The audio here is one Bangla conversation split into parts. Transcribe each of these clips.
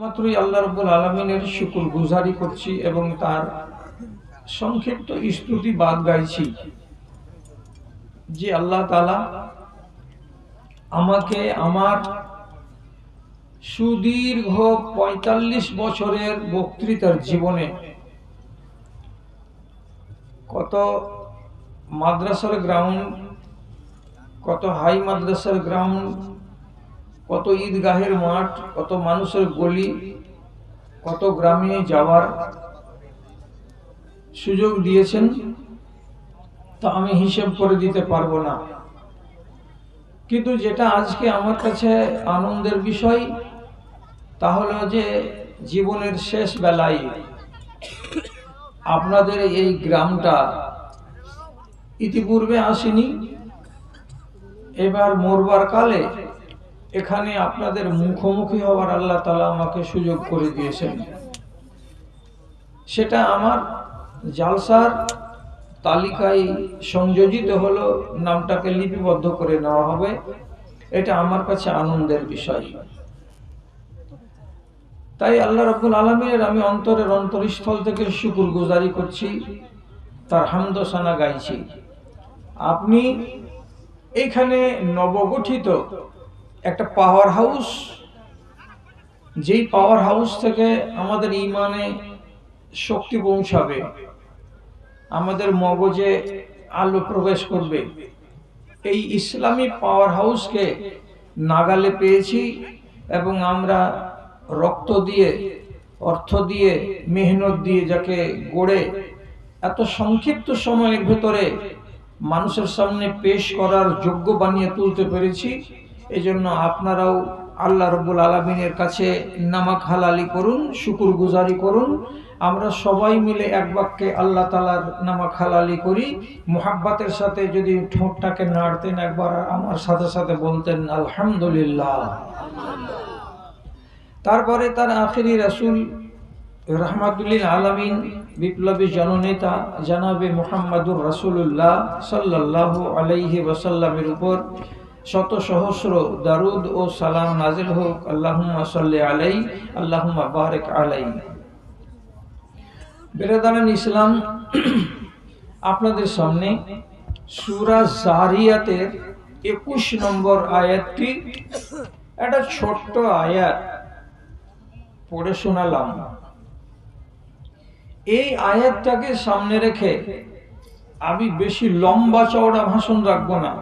মাত্রই আল্লাহ রাব্বুল আলামিনের শুকর গুজারি করছি এবং তার সংক্ষিপ্ত স্তুতি বাদ গাইছি যে আল্লাহ তাআলা আমাকে আমার সুদীর্ঘ ৪৫ বছরের বক্তৃতার জীবনে কত মাদ্রাসার গ্রাউন্ড, কত হাই মাদ্রাসার গ্রাউন্ড, কত ঈদগাহের মাঠ, কত মানুষের গলি, কত গ্রামে যাওয়ার সুযোগ দিয়েছেন তা আমি হিসেব করে দিতে পারবো না। কিন্তু যেটা আজকে আমার কাছে আনন্দের বিষয় তা হলো যে জীবনের শেষ বেলায় আপনাদের এই গ্রামটা ইতিপূর্বে আসেনি, এবার মরবার কালে এখানে আপনাদের মুখোমুখি হওয়ার আল্লাহ তাআলা আমাকে সুযোগ করে দিয়েছেন। সেটা আমার জালসার তালিকায় সংযোজিত হলো, নামটাকে লিপিবদ্ধ করে নেওয়া হবে। এটা আমার কাছে আনন্দের বিষয়। তাই আল্লাহ রাব্বুল আলামিনের আমি অন্তরের অন্তরস্থল থেকে শুকর গুজারি করছি, তার হামদ সানা গাইছি। আপনি এখানে নবগঠিত একটা পাওয়ার হাউস, যেই পাওয়ার হাউস থেকে আমাদের ঈমানে শক্তি পৌঁছাবে, আমাদের মগজে আলো প্রবেশ করবে, এই ইসলামী পাওয়ার হাউসকে নাগালে পেয়েছি এবং আমরা রক্ত দিয়ে, অর্থ দিয়ে, মেহনত দিয়ে যাকে গড়ে এত সংক্ষিপ্ত সময়ের ভেতরে মানুষের সামনে পেশ করার যোগ্য বানিয়ে তুলতে পেরেছি। এজন্য আপনারাও আল্লাহ রাব্বুল আলামিনের কাছে নামাক হালালি করুন, শুকর গুজারি করুন। আমরা সবাই মিলে এক বাক্যে আল্লাহ তাআলার নামাক হালালি করি। মুহাব্বতের সাথে যদি ঠোঁটটাকে নাড়তেন একবার, আমার সাথে সাথে বলতেন আলহামদুলিল্লাহ। তারপরে তার আখিরি রাসূল রাহমাতুল্লিল আলামিন, বিপ্লবী জননেতা জনাবে মুহাম্মাদুর রাসূলুল্লাহ সাল্লাল্লাহু আলাইহি ওয়াসাল্লামের উপর শত সহস্র দারুদ ও সালাম নাজিল হোক। আল্লাহুম্মা সাল্লি আলাইহি, আল্লাহুম্মা বারিক আলাইহি। বেরাদারান ইসলাম, আপনাদের সামনে সূরা জারিয়াতের ২১ নম্বর আয়াতটি, একটা ছোট্ট আয়াত পড়ে শোনালাম। এই আয়াতটাকে সামনে রেখে আমি বেশি লম্বা চওড়া ভাষণ রাখবো না,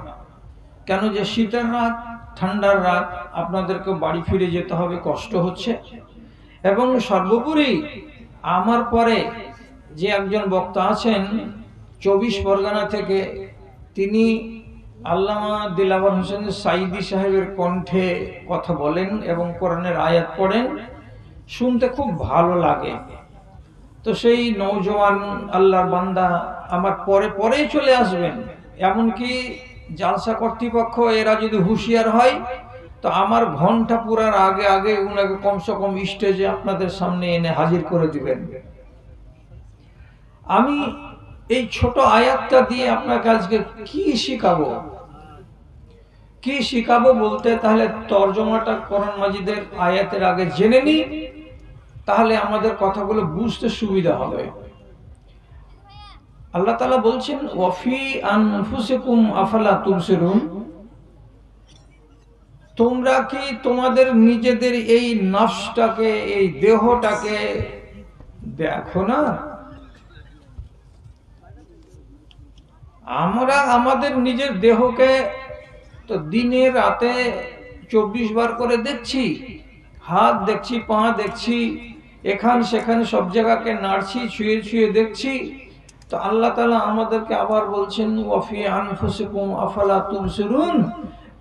কেন যে শীতের রাত, ঠান্ডার রাত, আপনাদেরকে বাড়ি ফিরে যেতে হবে, কষ্ট হচ্ছে। এবং সর্বোপরি আমার পরে যে একজন বক্তা আছেন ২৪ পরগনা থেকে, তিনি আল্লামা দিলাওয়ার হোসেন সাইদি সাহেবের কণ্ঠে কথা বলেন এবং কোরআনের আয়াত পড়েন, শুনতে খুব ভালো লাগে। তো সেই নওজোয়ান আল্লাহর বান্দা আমার পরেই চলে আসবেন। এমনকি জালসা কর্তৃপক্ষ এরা যদি হুঁশিয়ার হয় তো আমার ঘন্টা পুরার আগে আগে উনাকে কমসে কম স্টেজে আপনাদের সামনে এনে হাজির করে দিবেন। আমি এই ছোট আয়াতটা দিয়ে আপনাকে আজকে কি শিখাবো বলতে, তাহলে তরজমাটা কোরআন মাজিদের আয়াতের আগে জেনে নিই, তাহলে আমাদের কথাগুলো বুঝতে সুবিধা হবে। আল্লাহ তাআলা বলছেন ওয়াফি আনফুসিকুম আফালা তুবসিরুন, তোমরা কি তোমাদের নিজেদের এই নফসটাকে, এই দেহটাকে দেখো না? আমরা আমাদের নিজের দেহকে তো দিনে রাতে ২৪ বার করে দেখছি, হাত দেখছি, পা দেখছি, এখান সেখানে সব জায়গাকে নাড়ছি, ছুঁয়ে ছুঁয়ে দেখছি। তো আল্লাহ তাআলা আমাদেরকে আবার বলছেন ওয়াফি আনফুসিকুম আফালা তুবসিরুন,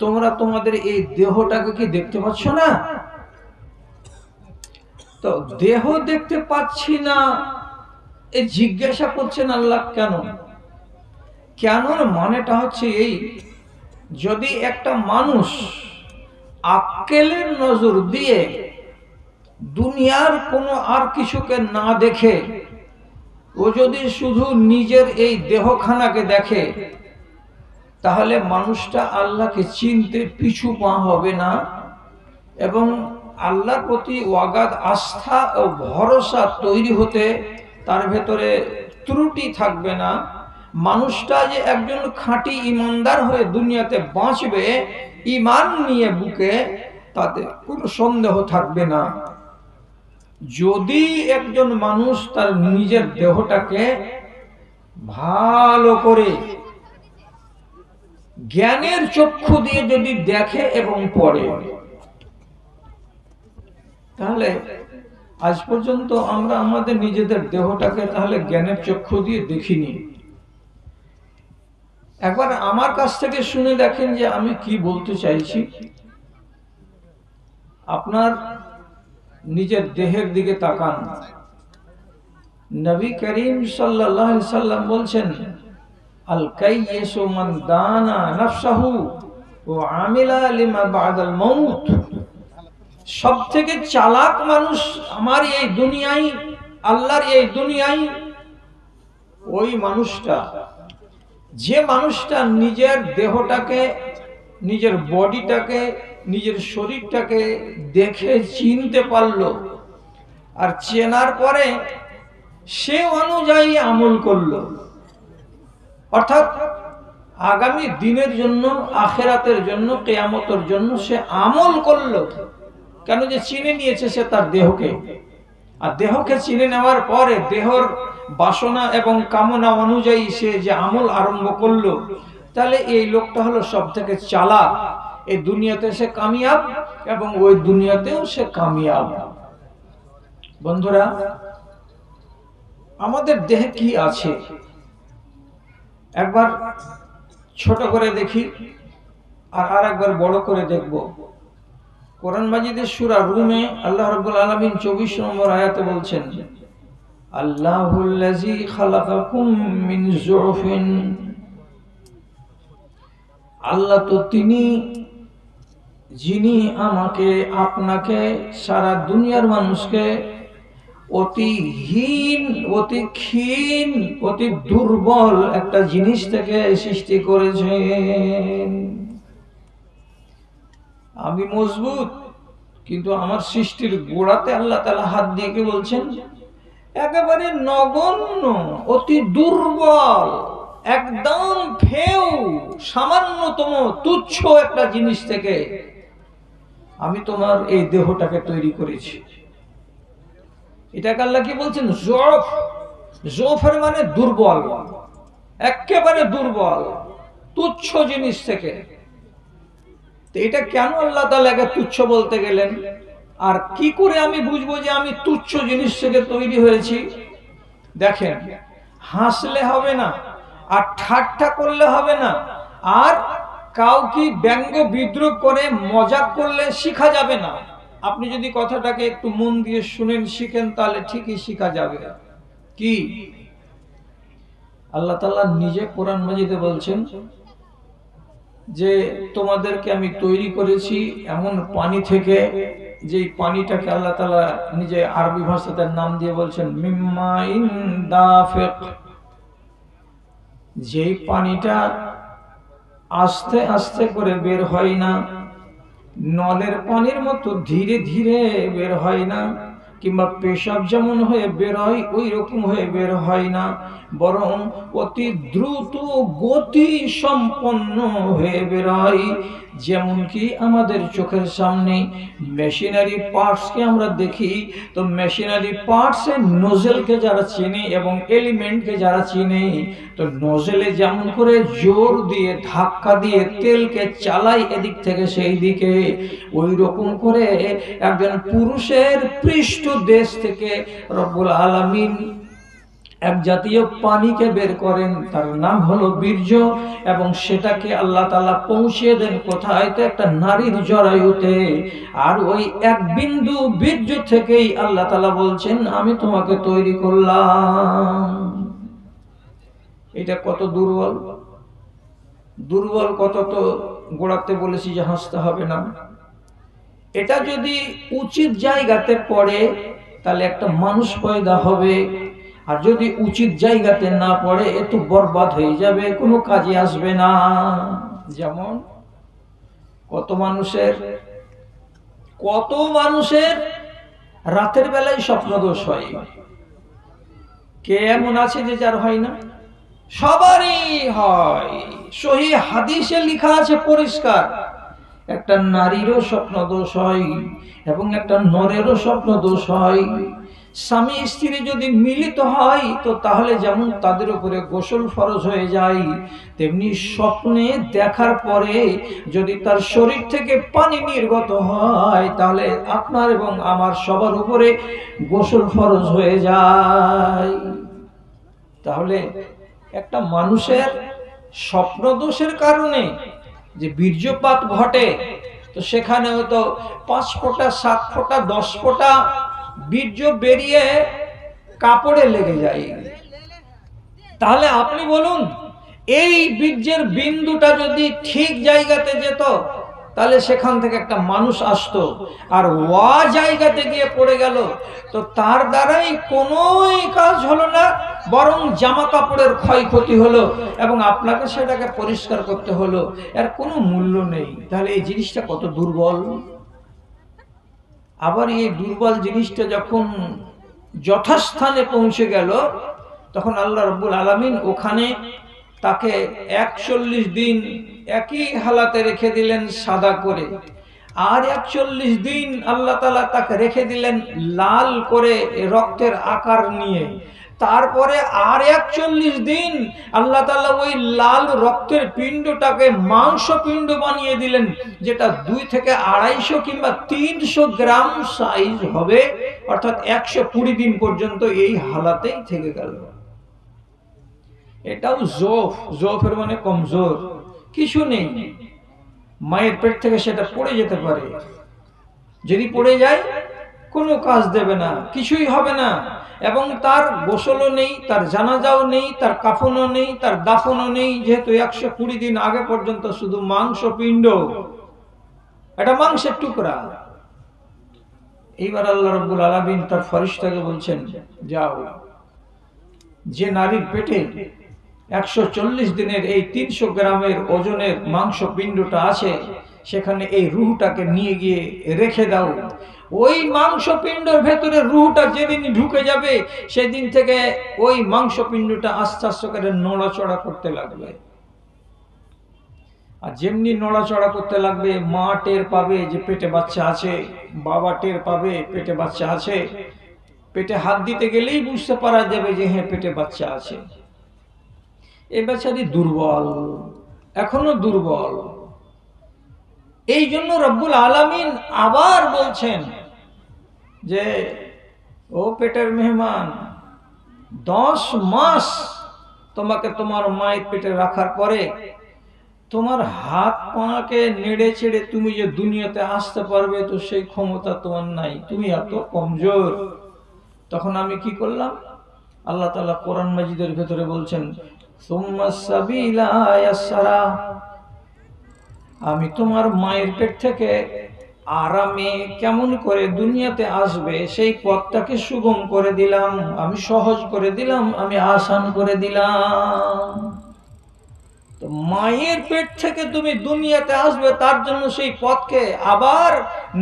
তোমরা তোমাদের এই দেহটাকে কি দেখতে পাচ্ছ না? তো দেহ দেখতে পাচ্ছি না, এই জিজ্ঞাসা করছেন আল্লাহ কেন? মানেটা হচ্ছে এই, যদি একটা মানুষ আক্কেলের নজর দিয়ে দুনিয়ার কোনো আর কিছুকে না দেখে, ও যদি শুধু নিজের এই দেহখানাকে দেখে, তাহলে মানুষটা আল্লাহকে চিনতে পিছু পা হবে না এবং আল্লাহর প্রতি অগাধ আস্থা ও ভরসা তৈরি হতে তার ভেতরে ত্রুটি থাকবে না। মানুষটা যে একজন খাঁটি ইমানদার হয়ে দুনিয়াতে বাঁচবে ঈমান নিয়ে বুকে, তাতে কোনো সন্দেহ থাকবে না। যদি একজন মানুষ তার নিজের দেহটাকে ভালো করে জ্ঞানের চক্ষু দিয়ে যদি দেখে এবং পড়ে, তাহলে আজ পর্যন্ত আমরা আমাদের নিজেদের দেহটাকে তাহলে জ্ঞানের চক্ষু দিয়ে দেখিনি। একবার আমার কাছ থেকে শুনে দেখেন যে আমি কি বলতে চাইছি। আপনার নিজের দেহের দিকে তাকান। নবী করিম সাল্লাল্লাহু আলাইহি সাল্লাম বলছেন, আল কাইয়িসু মান দানা নাফসাহু ওয়া আমিলা লিমা বাদাল মাউত। সবথেকে চালাক মানুষ আমার এই দুনিয়ায়, আল্লাহর এই দুনিয়ায় ওই মানুষটা, যে মানুষটা নিজের দেহটাকে, নিজের বডিটাকে, নিজের শরীরটাকে দেখে চিনতে পারলো, আর চেনার পরে সে অনুযায়ী আমল করলো। অর্থাৎ আগামী দিনের জন্য, আখেরাতের জন্য, কিয়ামতের জন্য সে আমল করলো। কেন? যে চিনে নিয়েছে সে তার দেহকে। আর দেহকে চিনে নেওয়ার পরে দেহর বাসনা এবং কামনা অনুযায়ী সে যে আমল আরম্ভ করলো, তাহলে এই লোকটা হলো সব থেকে চালাক। এই দুনিয়াতে সে কামিয়াব এবং ওই দুনিয়াতেও সে কামিয়াব। বন্ধুরা, আমাদের দেহে কি আছে একবার ছোট করে দেখি, আর একবার বড় করে দেখব। কোরআন মাজিদের সূরা রুমে আল্লাহ রাব্বুল আলামিন 24 নম্বর আয়াতে বলছেন, আল্লাহুল্লাযী খালাকাকুম মিন যুফিন। আল্লাহ তো তিনি, যিনি আমাকে, আপনাকে, সারা দুনিয়ার মানুষকে অতি হীন, অতি ক্ষীণ, অতি দুর্বল একটা জিনিস থেকে সৃষ্টি করেছেন। আমি মজবুত, কিন্তু আমার সৃষ্টির গোড়াতে আল্লাহ তাআলা হাত দিয়ে কি বলছেন? একেবারে নগণ্য, অতি দুর্বল, একদম ফেউ, সামান্যতম তুচ্ছ একটা জিনিস থেকে আমি তোমার এই দেহটাকে তৈরি করেছি। এটাকে আল্লাহ কি বলছেন? জফ। জফের মানে দুর্বল, একেবারে দুর্বল, তুচ্ছ জিনিস থেকে। এটা কেন আল্লাহ তাআলা একে তুচ্ছ বলতে গেলেন? আর কি করে আমি বুঝবো যে আমি তুচ্ছ জিনিস থেকে তৈরি হয়েছি? দেখেন, হাসলে হবে না, আর ঠাট্টা করলে হবে না, আর কাউকে ব্যঙ্গ বিদ্রুপ করে মজাক করলে শিখা যাবে না। আপনি যদি কথাটাকে একটু মন দিয়ে শুনেন, শিখেন, তাহলে ঠিকই শিখা যাবে। কি? আল্লাহ তাআলা নিজে কোরআন মাজিদে বলছেন যে তোমাদেরকে আমি তৈরি করেছি এমন পানি থেকে, যে পানিটাকে আল্লাহ তাআলা নিজে আরবি ভাষাতে নাম দিয়ে বলছেন মিম্মাইন দাফিক। যেই পানিটা আস্তে আস্তে করে বের হয় না, নলের পানির মতো ধীরে ধীরে বের হয় না, কিংবা পেশাব যেমন হয়ে বের হয় ওই রকম হয়ে বের হয় না, বরং অতি দ্রুত গতি সম্পন্ন হয়ে বের হয়। যেমন কি আমাদের চোখের সামনে মেশিনারি পার্টসকে আমরা দেখি, তো মেশিনারি পার্টসের নোজেলকে যারা চেনে এবং এলিমেন্টকে যারা চিনে, তো নোজেলে যেমন করে জোর দিয়ে ধাক্কা দিয়ে তেলকে চালাই এদিক থেকে সেই দিকে, ওই রকম করে একজন পুরুষের পৃষ্ঠ দেশ থেকে রব্বুল আলামিন এক জাতীয় পানিকে বের করেন, তার নাম হলো বীর্য, এবং সেটাকে আল্লাহ তাআলা পৌঁছে দেন কোথায়? তো একটা নারীর জরায়ুতে। আর ওই এক বিন্দু বীর্য থেকেই আল্লাহ তাআলা বলছেন আমি তোমাকে তৈরি করলাম। এটা কত দুর্বল, দুর্বল কত! তো গোড়াতে বলেছি যে হাসতে হবে না। এটা যদি উচিত জায়গাতে পড়ে তাহলে একটা মানুষ পয়দা হবে, আর যদি উচিত জায়গাতে না পড়ে এ তো বরবাদ হয়ে যাবে, কোনো কাজে আসবে না। যেমন কত মানুষের কত মানুষের রাতের বেলায় স্বপ্নদোষ হয়, কে এমন আছে যে যার হয় না? সবারই হয়। সহিহ হাদিসে লেখা আছে পরিষ্কার, একটা নারীরও স্বপ্নদোষ হয় এবং একটা নরেরও স্বপ্নদোষ হয়। স্বামী স্ত্রী যদি মিলিত হয় তো তাহলে যেমন তাদের উপরে গোসল ফরজ হয়ে যায়, তেমনি স্বপ্নে দেখার পরে যদি তার শরীর থেকে পানি নির্গত হয় তাহলে আপনার এবং আমার সবার উপরে গোসল ফরজ হয়ে যায়। তাহলে একটা মানুষের স্বপ্নদোষের কারণে যে বীর্যপাত ঘটে, তো সেখানেও তো 5 ফোঁটা 7 ফোঁটা 10 ফোঁটা বীর্য বেরিয়ে কাপড়ে লেগে যায়। তাহলে আপনি বলুন, এই বীর্যের বিন্দুটা যদি ঠিক জায়গাতে যেত তাহলে সেখান থেকে একটা মানুষ আসতো, আর ওয়া জায়গাতে গিয়ে পড়ে গেল তো তার দ্বারাই কোনোই কাজ হলো না, বরং জামা কাপড়ের ক্ষয়ক্ষতি হলো এবং আপনাকে সেটাকে পরিষ্কার করতে হলো, এর কোনো মূল্য নেই। তাহলে এই জিনিসটা কত দুর্বল। আবার এই দুর্বল জিনিসটা যখন যথাস্থানে পৌঁছে গেল তখন আল্লাহ রাব্বুল আলামিন ওখানে তাকে 41 দিন একই হালাতে রেখে দিলেন সাদা করে, আর 41 দিন আল্লাহ তাআলা তাকে রেখে দিলেন লাল করে রক্তের আকার নিয়ে। তারপরে আর 41 দিন আল্লাহ তাআলা ওই লাল রক্তের পিণ্ডটাকে মাংস পিণ্ড বানিয়ে দিলেন, যেটা 2 থেকে 250 কিংবা 300 গ্রাম সাইজ হবে, অর্থাৎ 120 দিন পর্যন্ত এই হালাতেই থেকে গেল। এটাও জোফের মানে কমজোর, কিছু নেই, মায়ের পেট থেকে সেটা পড়ে যেতে পারে, যদি পড়ে যায় কোনো কাজ দেবে না, কিছুই হবে না, এবং তার গোসলও নেই, তার জানাজাও নেই, তার কাফনও নেই, তার দাফনও নেই, যেহেতু 120 দিন আগে পর্যন্ত শুধু মাংস পিণ্ড, এটা মাংসের টুকরা। এইবার আল্লাহ রাব্বুল আলামিন তার ফেরেশতাকে বলছেন, যাও, যে নারীর পেটে 140 দিনের এই 300 গ্রামের ওজনের মাংস পিণ্ডটা আছে সেখানে এই রূহটাকে নিয়ে গিয়ে রেখে দাও। ওই মাংস পিণ্ডের ভেতরে রূহটা যেদিন ঢুকে যাবে সেদিন থেকে ওই মাংস পিণ্ডটা আস্তে আস্তে করে নড়াচড়া করতে লাগবে, আর যেমনি নড়াচড়া করতে লাগবে মা টের পাবে যে পেটে বাচ্চা আছে, বাবা টের পাবে পেটে বাচ্চা আছে, পেটে হাত দিতে গেলেই বুঝতে পারা যাবে যে হ্যাঁ পেটে বাচ্চা আছে। এ বেচারি দুর্বল, এখনো দুর্বল। এই জন্য রব্বুল আলামিন আবার বলছেন যে ও পেটের মেহমান, 10 মাস তোমাকে তোমার মায়ের পেটে রাখার পরে তোমার হাত পাকে নেড়ে ছেড়ে তুমি যে দুনিয়াতে আসতে পারবে তো সেই ক্ষমতা তোমার নাই, তুমি এত কমজোর। তখন আমি কি করলাম? আল্লাহ তাআলা কোরআন মাজিদের ভেতরে বলছেন, সুম্মা সাবিলা ইয়াসরা, আমি তোমার মায়ের পেট থেকে আরামে কেমন করে দুনিয়াতে আসবে সেই পথটাকে সুগম করে দিলাম, আমি সহজ করে দিলাম, আমি আসান করে দিলাম। তো মায়ের পেট থেকে তুমি দুনিয়াতে আসবে তার জন্য সেই পথকে আবার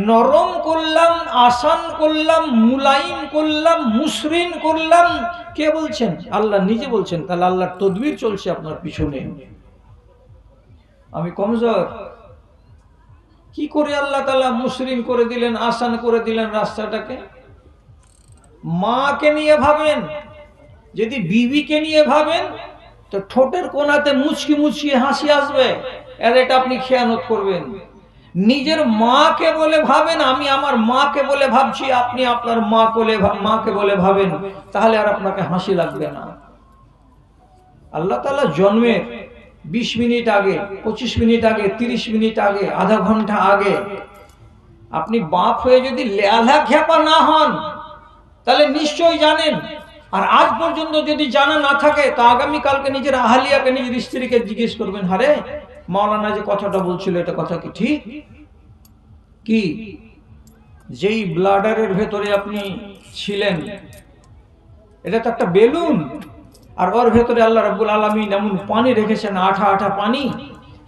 নরম করলাম, আসান করলাম, মুলায়ম করলাম, মসৃণ করলাম। কে বলছেন? আল্লাহ নিজে বলছেন। তাহলে আল্লাহর তদবির চলছে আপনার পিছনে। আমি কমজোর, কি করে আল্লাহ তাআলা মসৃণ করে দিলেন, আসান করে দিলেন রাস্তাটাকে? মাকে নিয়ে ভাবেন, যদি বিবিকে নিয়ে ভাবেন তো ঠোঁটের কোণাতে মুচকি মুচকি হাসি আসবে, আর এটা আপনি খেয়ানত করবেন। নিজের মাকে বলে ভাবেন, আমি আমার মাকে বলে ভাবছি, আপনি আপনার মাকে বলে ভাবেন, তাহলে আর আপনাকে হাসি লাগবে না। আল্লাহ তাআলা জন্মের 20 মিনিট আগে, 25 মিনিট আগে, 30 মিনিট আগে, আধা ঘন্টা আগে আপনি বাপ হয়ে যদি লেলা খেপা না হন তাহলে নিশ্চয়ই জানেন। আর আজ পর্যন্ত যদি জানা না থাকে তো আগামী কালকে নিজের আহলিয়াকে, নিজের স্ত্রীকে জিজ্ঞেস করবেন, হারে মাওলানা যে কথাটা বলছিল এটা কথা কি ঠিক? কি যেই ব্লাডারের ভেতরে আপনি ছিলেন এটা তো একটা বেলুন, আর ওর ভেতরে আল্লাহ রাব্বুল আলামিন এমন পানি রেখেছেন, আঠা আঠা পানি,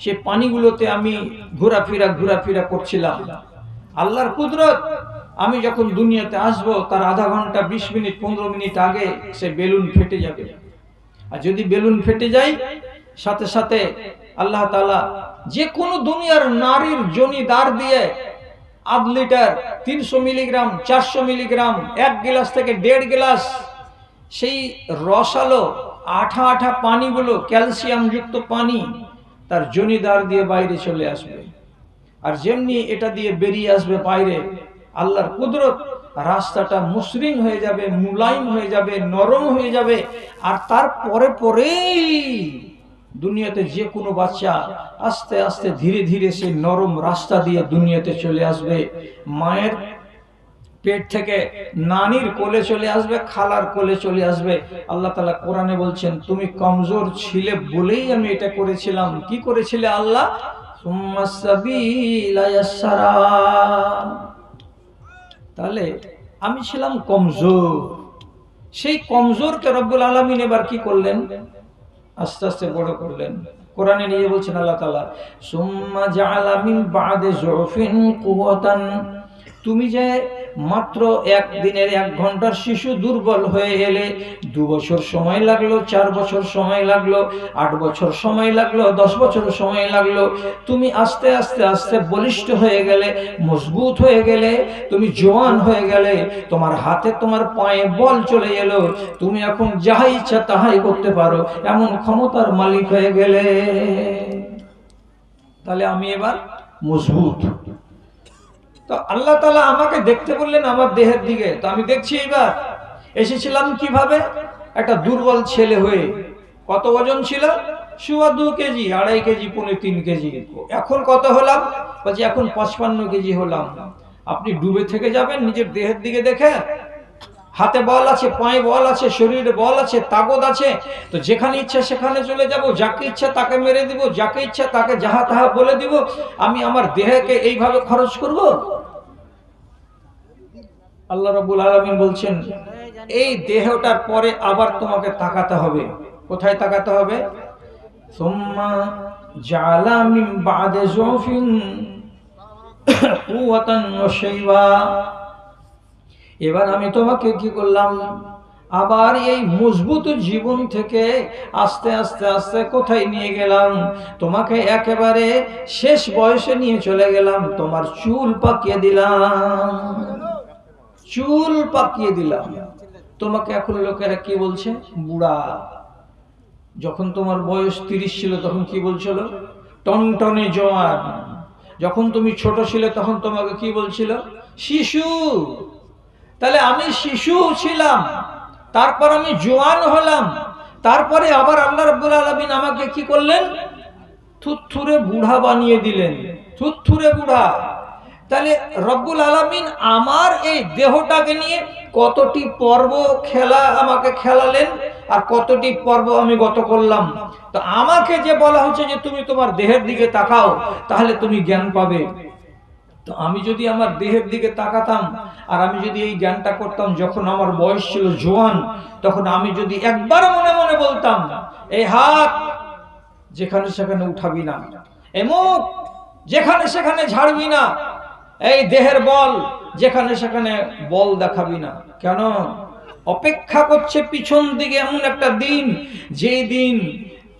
সেই পানিগুলোতে আমি ঘোরাফেরা করছিলাম, আল্লাহর কুদরত। আমি যখন দুনিয়াতে আসব তার আধা ঘন্টা 20 মিনিট 15 মিনিট আগে সে বেলুন ফেটে যাবে। আর যদি বেলুন ফেটে যায়, সাথে সাথে আল্লাহ তাআলা যে কোনো দুনিয়ার নারীর যোনি দ্বার দিয়ে আধ লিটার, 300 মিলিগ্রাম, 400 মিলিগ্রাম, 1 গ্লাস থেকে 1.5 গ্লাস সেই রসালো আঠা আঠা পানিগুলো, ক্যালসিয়াম যুক্ত পানি তার যোনি দ্বার দিয়ে বাইরে চলে আসবে। আর যেমনি এটা দিয়ে বেরিয়ে আসবে বাইরে, আল্লাহর কুদরত, রাস্তাটা মসৃণ হয়ে যাবে, মুলায়ম হয়ে যাবে, নরম হয়ে যাবে। আর তারপরে পরেই দুনিয়াতে যে কোনো বাচ্চা আস্তে আস্তে ধীরে ধীরে সেই নরম রাস্তা দিয়ে দুনিয়াতে চলে আসবে। মায়ের পেট থেকে নানির কোলে চলে আসবে, খালার কোলে চলে আসবে। আল্লাহ তাআলা কোরআনে বলছেন, তুমি কমজোর ছিলে বলেই আমি এটা করেছিলাম। কি করেছিলে আল্লাহ? সুম্মা সাবিলা ইয়াসসারা। তাহলে আমি ছিলাম কমজোর, সেই কমজোরকে রব্বুল আলামিন এবার কি করলেন? আস্তে আস্তে বড় করলেন। কোরআনে নিয়ে বলছেন আল্লাহ তাআলা, সুম্মা জাআলা মিন বা'দে যুফিন কুওয়াতান। তুমি যে মাত্র 1 দিনের 1 ঘন্টার শিশু দুর্বল হয়ে এলে, 2 বছর সময় লাগলো, 4 বছর সময় লাগলো, 8 বছর সময় লাগলো, 10 বছর সময় লাগলো, তুমি আস্তে আস্তে আস্তে বলিষ্ঠ হয়ে গেলে, মজবুত হয়ে গেলে, তুমি জওয়ান হয়ে গেলে, তোমার হাতে তোমার পায়ে বল চলে এলো, তুমি এখন যাহা ইচ্ছা তাহাই করতে পারো, এমন ক্ষমতার মালিক হয়ে গেলে। তাহলে আমি এবার মজবুত। তো আল্লাহ তাআলা আমাকে দেখতে বললেন আমার দেহের দিকে। তো আমি দেখছি এবার এসেছিলাম কিভাবে? একটা দুর্বল ছেলে হয়ে। কত ওজন ছিল? 2.25 কেজি, 2.5 কেজি, 3 কেজি। এখন কত হলাম? বলছি এখন 55 কেজি হলাম। আপনি ডুবে থেকে যাবেন নিজের দেহের দিকে দেখে? হাতে বল আছে, পায়ে বল আছে, শরীরে বল আছে, তাকত আছে। তো যেখানে ইচ্ছা সেখানে চলে যাব, যাকে ইচ্ছা তাকে মেরে দিব, যাকে ইচ্ছা তাকে যাহা তাহা বলে দিব। আমি আমার দেহকে এইভাবে খরচ করব? আল্লাহ রাব্বুল আলামিন বলছেন, এই দেহটার পরে আবার তোমাকে তাকাতে হবে। কোথায় তাকাতে হবে? সুম্মা জাআলা মিন বা'দে যুফিন কুওয়াতান ওয়া শাইবা। এবার আমি তোমাকে কি করলাম? আবার এই মজবুত জীবন থেকে আস্তে আস্তে আস্তে কোথায় নিয়ে গেলাম? তোমাকে একেবারে শেষ বয়সে নিয়ে চলে গেলাম। তোমার চুল পাকিয়ে দিলাম, চুল পাকিয়ে দিলাম। তোমাকে এখন লোকেরা কি বলছে? বুড়া। যখন তোমার বয়স 30 ছিল তখন কি বলছিল? টনটনে জওয়ান। যখন তুমি ছোট ছিলে তখন তোমাকে কি বলছিল? শিশু। তাহলে আমি শিশু ছিলাম, তারপর আমি জওয়ান হলাম, তারপরে আবার আল্লাহ রাব্বুল আলামিন আমাকে কি করলেন? থুতথুরে বুড়া বানিয়ে দিলেন। থুতথুরে বুড়া। তাহলে রব্বুল আলামিন আমার এই দেহটাকে নিয়ে কতটি পর্ব খেলা আমাকে খেলালেন, আর কতটি পর্ব আমি গত করলাম। তো আমাকে যে বলা হচ্ছে যে তুমি তোমার দেহের দিকে তাকাও, তাহলে তুমি জ্ঞান পাবে। তো আমি যদি আমার দেহের দিকে তাকাতাম, আর আমি যদি এই জ্ঞানটা করতাম যখন আমার বয়স ছিল জওয়ান, তখন আমি যদি একবার মনে মনে বলতাম, এই হাত যেখানে সেখানে উঠাবি না, এই মুখ যেখানে সেখানে ঝাড়বি না, এই দেহের বল যেখানে সেখানে বল দেখাবি না। কেন? অপেক্ষা করছে পিছন দিকে এমন একটা দিন, যে দিন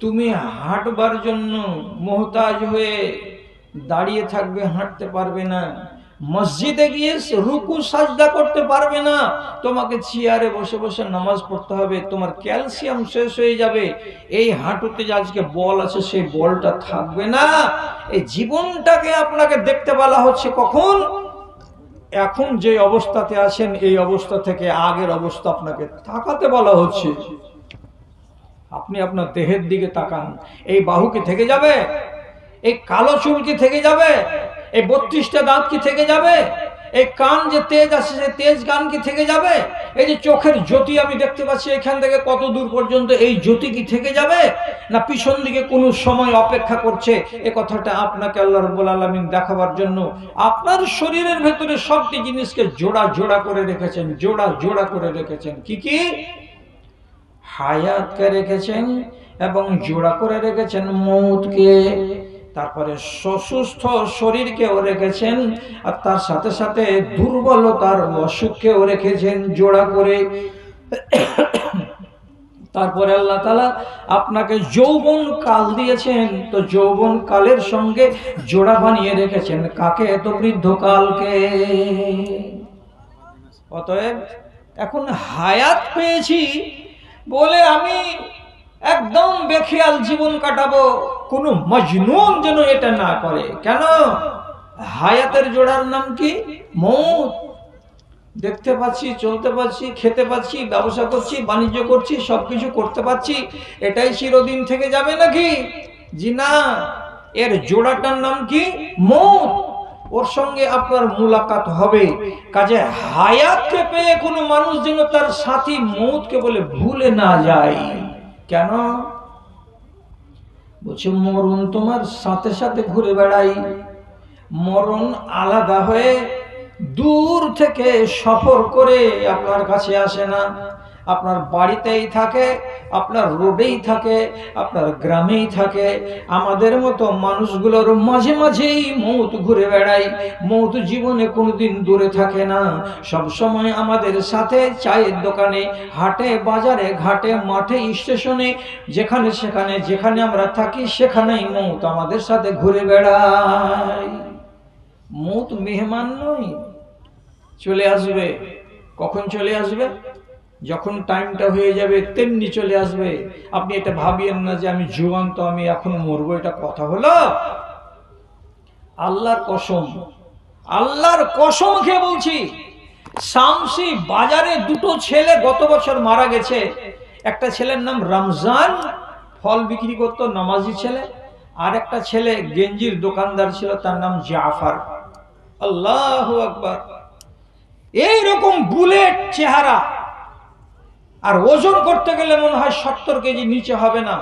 তুমি হাঁটবার জন্য মোহতাজ হয়ে দাঁড়িয়ে থাকবে, হাঁটতে পারবে না। মসজিদে গিয়ে রুকু সাজদা করতে পারবে না। তোমাকে চেয়ারে বসে বসে নামাজ পড়তে হবে। তোমার ক্যালসিয়াম শেষ হয়ে যাবে। এই হাঁটুতে যে আজকে বল আছে সেই বলটা থাকবে না। এই জীবনটাকে আপনাকে দেখতে বলা হচ্ছে কখন? এখন যে অবস্থাতে আছেন এই অবস্থা থেকে আগের অবস্থা আপনাকে তাকাতে বলা হচ্ছে। আপনি আপনার দেহের দিকে তাকান। এই বাহু কি থেকে যাবে? এই কালো চুল কি থেকে যাবে? এই 32টা দাঁত কি থেকে যাবে? এই কান যে তেজ আছে সেই তেজ কান কি থেকে যাবে? এই যে চোখের জ্যোতি আমি দেখতে পাচ্ছি এখান থেকে কত দূর পর্যন্ত, এই জ্যোতি কি থেকে যাবে? না পিছন দিকে কোন সময় অপেক্ষা করছে? এই কথাটা আপনাকে আল্লাহ রাব্বুল আলামিন দেখাবার জন্য আপনার শরীরের ভেতরে সবটি জিনিসকে জোড়া জোড়া করে রেখেছেন, জোড়া জোড়া করে রেখেছেন। কি কি? হায়াতকে রেখেছেন এবং জোড়া করে রেখেছেন মৌতকে। তারপরে অসুস্থ শরীরকেও রেখেছেন, আর তার সাথে সাথে দুর্বলতার অসুখকেও রেখেছেন জোড়া করে। তারপরে আল্লাহ তাআলা আপনাকে যৌবন কাল দিয়েছেন, তো যৌবন কালের সঙ্গে জোড়া বানিয়ে রেখেছেন কাকে? তো বৃদ্ধকালকে। অতএব এখন হায়াত পেয়েছি বলে আমি একদম বেখেয়াল জীবন কাটাবো, কোনো মজনুন যেন এটা না করে। কেন? হায়াতের জোড়ার নাম কি? মৌত। দেখতে পাচ্ছি, চলতে পাচ্ছি, খেতে পাচ্ছি, ব্যবসা করছি, বাণিজ্য করছি, সবকিছু করতে পাচ্ছি, এটাই চিরদিন থেকে যাবে নাকি? জি না, এর জোড়াটার নাম কি? মৌত। ওর সঙ্গে আপনার মুলাকাত হবে। কাজে হায়াতকে পেয়ে কোনো মানুষ যেন তার সাথী মৌতকে বলে ভুলে না যায়। কেন? বলছে মরণ তোমার সাথে সাথে ঘুরে বেড়াই। মরণ আলাদা হয়ে দূর থেকে সফর করে আপনার কাছে আসে না, আপনার বাড়িতেই থাকে, আপনার রোডেই থাকে, আপনার গ্রামেই থাকে। আমাদের মতো মানুষগুলোর মাঝে মাঝেই মৌত ঘুরে বেড়ায়। মৌত জীবনে কোনোদিন দূরে থাকে না, সব সময় আমাদের সাথে, চায়ের দোকানে, হাটে, বাজারে, ঘাটে, মাঠে, স্টেশনে, যেখানে সেখানে, যেখানে আমরা থাকি সেখানেই মৌত আমাদের সাথে ঘুরে বেড়ায়। মৌত মেহমান নয়, চলে আসবে। কখন চলে আসবে? যখন টাইমটা হয়ে যাবে তেমনি চলে আসবে। আপনি এটা ভাবিয়েন না যে আমি জোয়ান তো আমি এখন মরবো, এটা কথা হলো? আল্লাহর কসম, আল্লাহর কসম খেয়ে বলছি, শামসি বাজারে দুটো ছেলে গত বছর মারা গেছে। একটা ছেলের নাম রমজান, ফল বিক্রি করতো, নামাজি ছেলে। আর একটা ছেলে গেঞ্জির দোকানদার ছিল, তার নাম জাফর। আল্লাহু আকবার। এইরকম বুলেট চেহারা, আর ওজন করতে গেলে মনে হয় 70 কেজি নিচে হবে না।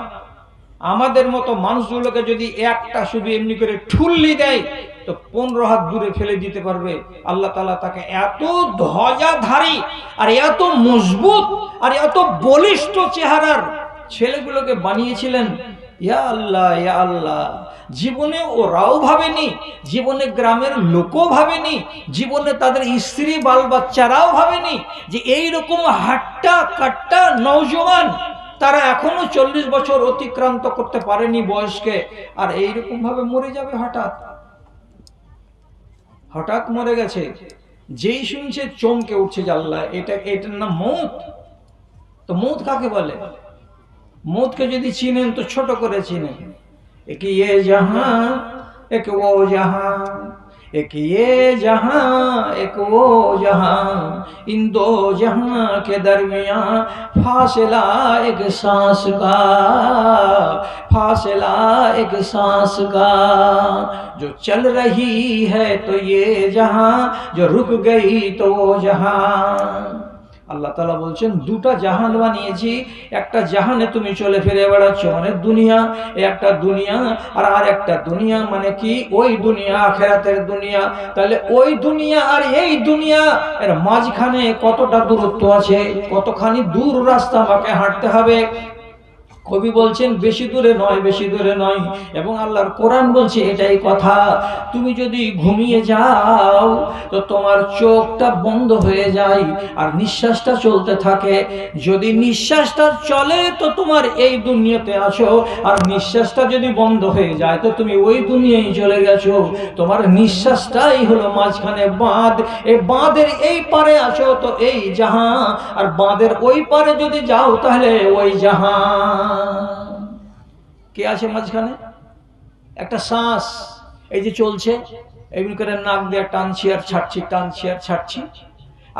আমাদের মতো মানুষগুলোকে যদি একটা শুধু এমনি করে ঠুল্লি দেয় তো 15 হাত দূরে ফেলে দিতে পারবে। আল্লাহ তাআলা তাকে এত ধ্বজাধারী আর এত মজবুত আর এত বলিষ্ঠ চেহারার ছেলেগুলোকে বানিয়েছিলেন। ইয়া আল্লাহ, ইয়া আল্লাহ। জীবনে ওরাও ভাবেনি, জীবনে গ্রামের লোকও ভাবেনি, জীবনে তাদের স্ত্রী বাল বাচ্চারাও ভাবেনি যে এইরকম হাট্টা কাট্টা নওজওয়ান তারা এখনো 40 বছর অতিক্রান্ত করতে পারেনি বয়সকে, আর এইরকম ভাবে মরে যাবে। হঠাৎ হঠাৎ মরে গেছে। যেই শুনছে চমকে উঠছে যে আল্লাহ, এটার নাম মৌত। তো মৌত কাকে বলে? মৌতকে যদি চিনেন তো ছোট করে চিনেন। एक ये जहां एक वो जहां, एक ये जहां एक वो जहां, इन दो जहां के दरमियां फासला एक सांस का, फासला एक सांस का। जो चल रही है तो ये जहां, जो रुक गई तो वो जहां। আল্লাহ তাআলা বলছেন দুটা জাহান বানিয়েছি, একটা জাহানে তুমি চলে ফিরে বেড়াচ্ছ মানে দুনিয়া, একটা দুনিয়া, আর একটা দুনিয়া মানে কি? ওই দুনিয়া, আখিরাতের দুনিয়া। তাহলে ওই দুনিয়া আর এই দুনিয়া এর মাঝখানে কতটা দূরত্ব আছে, কতখানি দূর রাস্তা আমাকে হাঁটতে হবে। কবি বলছেন বেশি দূরে নয়, বেশি দূরে নয়। এবং আল্লাহর কোরআন বলছে এটাই কথা। তুমি যদি ঘুমিয়ে যাও তো তোমার চোখটা বন্ধ হয়ে যায় আর নিঃশ্বাসটা চলতে থাকে। যদি নিঃশ্বাসটা চলে তো তোমার এই দুনিয়াতে আছো, আর নিঃশ্বাসটা যদি বন্ধ হয়ে যায় তো তুমি ওই দুনিয়ায় চলে গেছো। তোমার নিঃশ্বাসটাই হলো মাঝখানে বাঁধ। এই বাঁধের এই পারে আছো তো এই জাহান, আর বাঁধের ওই পারে যদি যাও তাহলে ওই জাহান। কে আছে মাঝখানে? একটা শ্বাস এই যে চলছে, এমনি করে নাক দিয়ে টানছি আর ছাড়ছি, টানছি আর ছাড়ছি।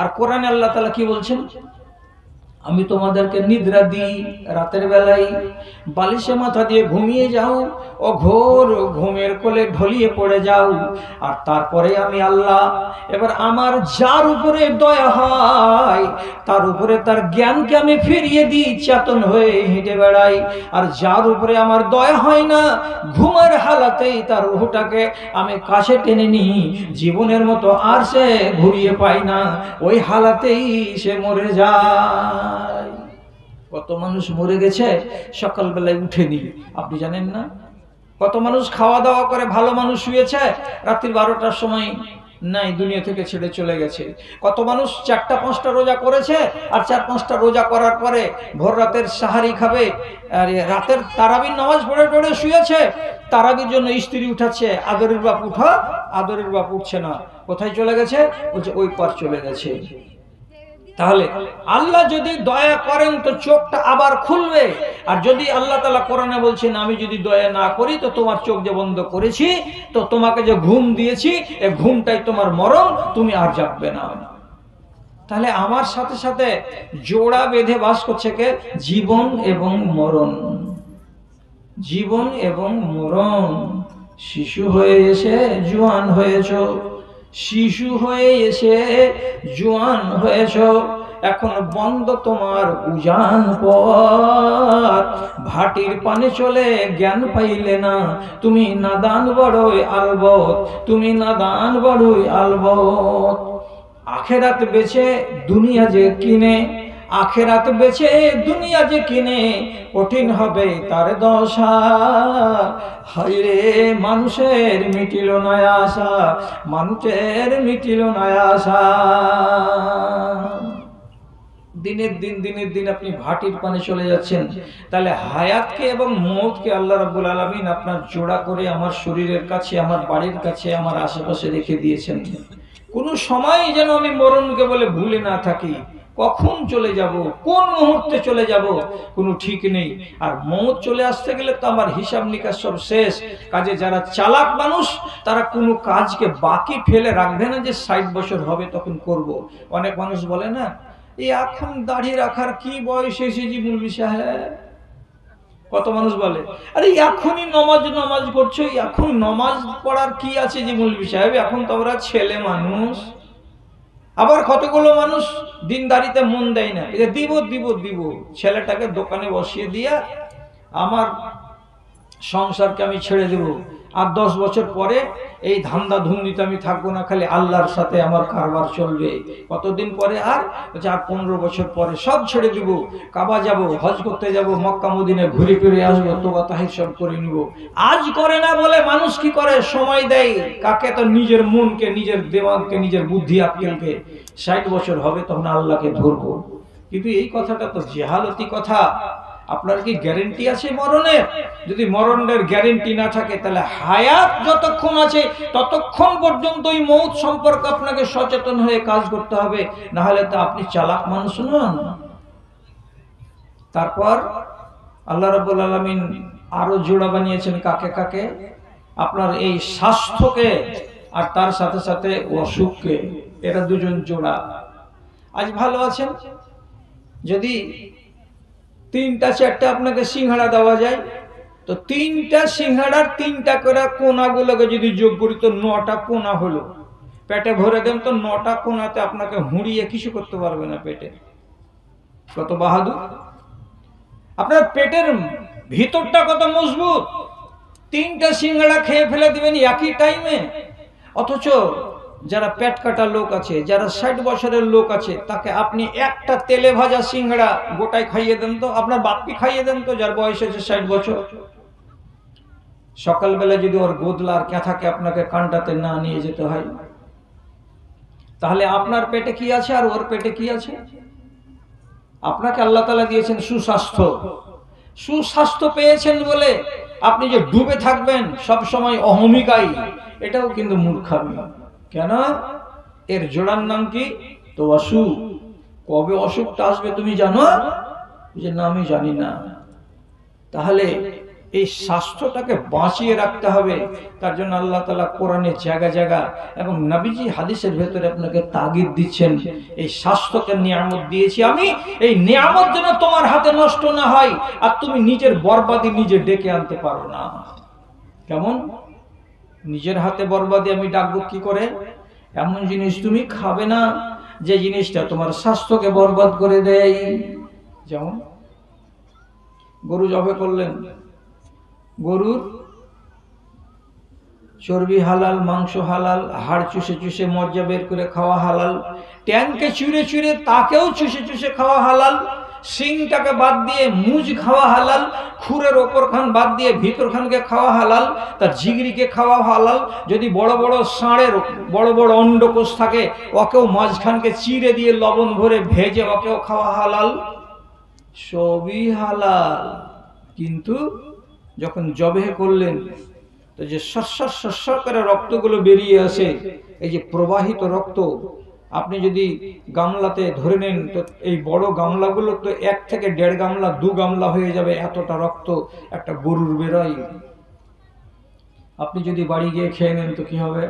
আর কোরআনে আল্লাহ তাআলা কি বলছেন? আমি তোমাদেরকে নিদ্রা দিই রাতের বেলায়, বালিশে মাথা দিয়ে ঘুমিয়ে যাও, ও ঘোর ঘুমের কোলে ঢলিয়ে পড়ে যাও। আর তারপরে আমি আল্লাহ এবার আমার যার উপরে দয়া হয় তার উপরে তার জ্ঞানকে আমি ফিরিয়ে দিই, চেতন হয়ে হেঁটে বেড়াই। আর যার উপরে আমার দয়া হয় না, ঘুমের হালাতেই তার রূহটাকে আমি কাছে টেনে নিই, জীবনের মতো আর সে ঘুরিয়ে পায় না, ওই হালাতেই সে মরে যায়। কত মানুষ মরে গেছে সকালবেলায় উঠেনি, আপনি জানেন না? কত মানুষ খাওয়া দাওয়া করে, ভালো মানুষ শুয়েছে, রাত্রি 12টার সময় নাই, দুনিয়া থেকে ছেড়ে চলে গেছে। কত মানুষ 4টা-5টা রোজা করেছে, আর 4-5টা রোজা করার পরে ভোর রাতের সাহারি খাবে, আর রাতের তারাবির নামাজ পড়ে পড়ে শুয়েছে। তারাবির জন্য স্ত্রী উঠাচ্ছে, আদরের বাপ উঠা, আদরের বাপ উঠছে না। কোথায় চলে গেছে? বলছে ওই পার চলে গেছে। তাহলে আল্লাহ যদি দয়া করেন তো চোখটা আবার খুলবে, আর যদি আল্লাহ তাআলা কোরআনে বলছেন আমি যদি দয়া না করি তো তোমার চোখ যে বন্ধ করেছি, তো তোমাকে যে ঘুম দিয়েছি এই ঘুমটাই তোমার মরণ, তুমি আর জাগবে না। তাহলে আমার সাথে সাথে জোড়া বেঁধে বাস করছে কে? জীবন এবং মরণ। জীবন এবং মরণ। শিশু হয়ে এসে জোয়ান হয়েছ, শিশু হয়ে এসে জোয়ান হয়েছ, এখন বন্ধ তোমার উজান পথ। ভাটির পানে চলে জ্ঞান পাইলে না, তুমি নাদান বড়ই আলবত, তুমি নাদান বড়ই আলবত। আখেরাত বেচে দুনিয়া যে কিনে, আখেরাত বেচে দুনিয়া যে কিনে, কঠিন হবে তার দশা। হায়রে মানুষের মিটিল না আশা, মানুষের মিটিল না আশা। দিনের দিন আপনি ভাটির পানে চলে যাচ্ছেন। তাহলে হায়াতকে এবং মওতকে আল্লাহ রাব্বুল আলামিন আপনার জোড়া করে আমার শরীরের কাছে, আমার বাড়ির কাছে, আমার আশেপাশে রেখে দিয়েছেন। কোনো সময় যেন আমি মরণকে বলে ভুলে না থাকি। কখন চলে যাব, কোন মুহূর্তে চলে যাব, কোনো ঠিক নেই। আর মওত চলে আসতে গেলে তো আমার হিসাব নিকাশ সব শেষ। কাজে যারা চালাক মানুষ তারা কোনো কাজকে বাকি ফেলে রাখবে না যে 60 বছর হবে তখন করব। অনেক মানুষ বলে না, এই এখন দাড়ি রাখার কি বয়স এসেছে মৌলভী সাহেব। কত মানুষ বলে, আরে এখনই নমাজ করছো, এখন নমাজ পড়ার কি আছে যে মৌলভী সাহেব, এখন তো আমরা ছেলে মানুষ। আবার কতগুলো মানুষ দিনদারিতে মন দেয় না, দিব দিব দিব, ছেলেটাকে দোকানে বসিয়ে দিয়া আমার সংসারকে আমি ছেড়ে দেব, আর 10 বছর পরে এই ধান্দা ধুন্দিতে আমি থাকবো না, খালি আল্লাহর সাথে আমার কারবার চলবে। কতদিন পরে? আর 15 বছর পরে সব ছেড়ে দিব, কাবা যাব, হজ করতে যাব, মক্কা মদিনা ঘুরে ফিরে আসবো, তোবা তাহির সব করে নিব। আজ করে না বলে মানুষ কি করে? সময় দেয় কাকে? তো নিজের মনকে, নিজের দিমাগকে, নিজের বুদ্ধি আক্কেলকে। 60 বছর হবে তখন আল্লাহকে ধরবো। কিন্তু এই কথাটা তো জেহালতি কথা। আপনার কি গ্যারেন্টি আছে মরণের? যদি মরণের গ্যারেন্টি না থাকে তাহলে হায়াত যতক্ষণ আছে ততক্ষণ পর্যন্ত এই মওত সম্পর্কে আপনাকে সচেতন হয়ে কাজ করতে হবে, না হলে তো আপনি চালাক মানুষ নন। তারপর আল্লাহ রাব্বুল আলামিন আরো জোড়া বানিয়েছেন কাকে কাকে? আপনার এই স্বাস্থ্যকে আর তার সাথে সাথে অসুখকে, এরা দুজন জোড়া। আজ ভালো আছেন, যদি 3টা-4টা আপনাকে সিংহাড়া দেওয়া যায়, তো 3টা সিংহাড়ার 3টা করে কোনাগুলোকে যদি যোগ করি তো 9টা কোনা হলো। পেটে ভরে দেন তো 9টা কোনাতে আপনাকে হুঁড়িয়ে কিছু করতে পারবে না পেটে। কত বাহাদুর! আপনার পেটের ভিতরটা কত মজবুত। 3টা সিংহাড়া খেয়ে ফেলে দিবেন একই টাইমে। অথচ যারা পেট কাটা লোক আছে, যারা 60 বছরের লোক আছে, তাকে আপনি একটা তেলে ভাজা সিংড়া গোটায় খাইয়ে দেন তো, আপনার বাপকে খাইয়ে দেন তো, যার বয়স হয়েছে 60 বছর। সকালবেলা যদি ওর গোদলার ক্যাথাকে আপনাকে কানটাতে না নিয়ে যেতে হয়, তাহলে আপনার পেটে কি আছে আর ওর পেটে কি আছে? আপনাকে আল্লাহ তাআলা দিয়েছেন সুস্বাস্থ্য। সুস্বাস্থ্য পেয়েছেন বলে আপনি যে ডুবে থাকবেন সব সময় অহমিকাই, এটাও কিন্তু মূর্খামি। কেন? এর জোড়ার নাম কি? তো অসুখ। কবে অসুখটা আসবে তুমি জানো? যে না, আমি জানি না। তাহলে এই স্বাস্থ্যটাকে বাঁচিয়ে রাখতে হবে। তার জন্য আল্লাহ তাআলা কোরআনে জায়গা জায়গা এবং নবীজি হাদিসের ভেতরে আপনাকে তাগিদ দিচ্ছেন, এই স্বাস্থ্যকে নিয়ামত দিয়েছি আমি, এই নিয়ামত যেন তোমার হাতে নষ্ট না হয় আর তুমি নিজের বরবাদি নিজে ডেকে আনতে পারো না। কেমন? নিজের হাতে বরবাদি আমি ডাকবো কি করে? এমন জিনিস তুমি খাবে না যে জিনিসটা তোমার স্বাস্থ্যকে বরবাদ করে দেয়। যেমন গরু জবে করলেন, গরুর চর্বি হালাল, মাংস হালাল, হাড় চুষে চুষে মজ্জা বের করে খাওয়া হালাল, ট্যাংকে চুরে চুরে তাকেও চুষে চুষে খাওয়া হালাল, শিংটাকে বাদ দিয়ে মুজ খাওয়া হালাল, খুরের ওপর খান বাদ দিয়ে ভিতর খানকে খাওয়া হালাল, তার জিগরিকে খাওয়া হালাল। যদি বড় বড় ষাঁড়ের বড় বড় অন্ডকোষ থাকে, ওকেও মাঝখানকে চিড়ে দিয়ে লবণ ভরে ভেজে ওকেও খাওয়া হালাল, সবই হালাল। কিন্তু যখন জবেহ করলেন, তো যে সরসর করে রক্তগুলো বেরিয়ে আসে, এই যে প্রবাহিত রক্ত, আপনি যদি গামলাতে ধরে নেন তো এই বড় গামলাগুলো তো 1 থেকে 1.5 গামলা 2 গামলা হয়ে যাবে, এতটা রক্ত একটা গরুর বেরোয়। আপনি যদি বাড়ি গিয়ে খেয়ে নেন তো কি হবে?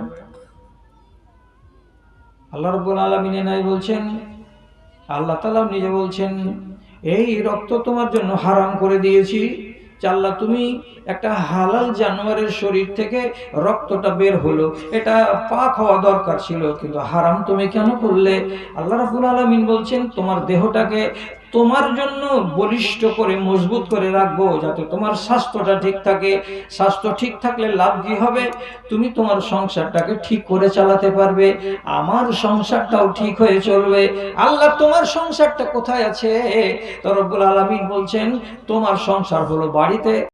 আল্লাহ রাব্বুল আলামিন নাই বলছেন, আল্লাহ তাআলা নিজে বলছেন, এই রক্ত তোমার জন্য হারাম করে দিয়েছি। আল্লাহ, তুমি একটা হালাল জানোয়ারের শরীর থেকে রক্তটা বের হলো, এটা পাক হওয়া দরকার ছিল, কিন্তু হারাম তুমি কেন করলে? আল্লাহ রাব্বুল আলামিন বলছেন, তোমার দেহটাকে তোমার জন্য বলিষ্ঠ করে মজবুত করে রাখবো, যাতে তোমার স্বাস্থ্যটা ঠিক থাকে। স্বাস্থ্য ঠিক থাকলে লাভ কি হবে? তুমি তোমার সংসারটাকে ঠিক করে চালাতে পারবে, আমার সংসারটাও ঠিক হয়ে চলবে। আল্লাহ, তোমার সংসারটা কোথায় আছে? তো রব্বুল আলামিন বলছেন, তোমার সংসার হলো বাড়িতে।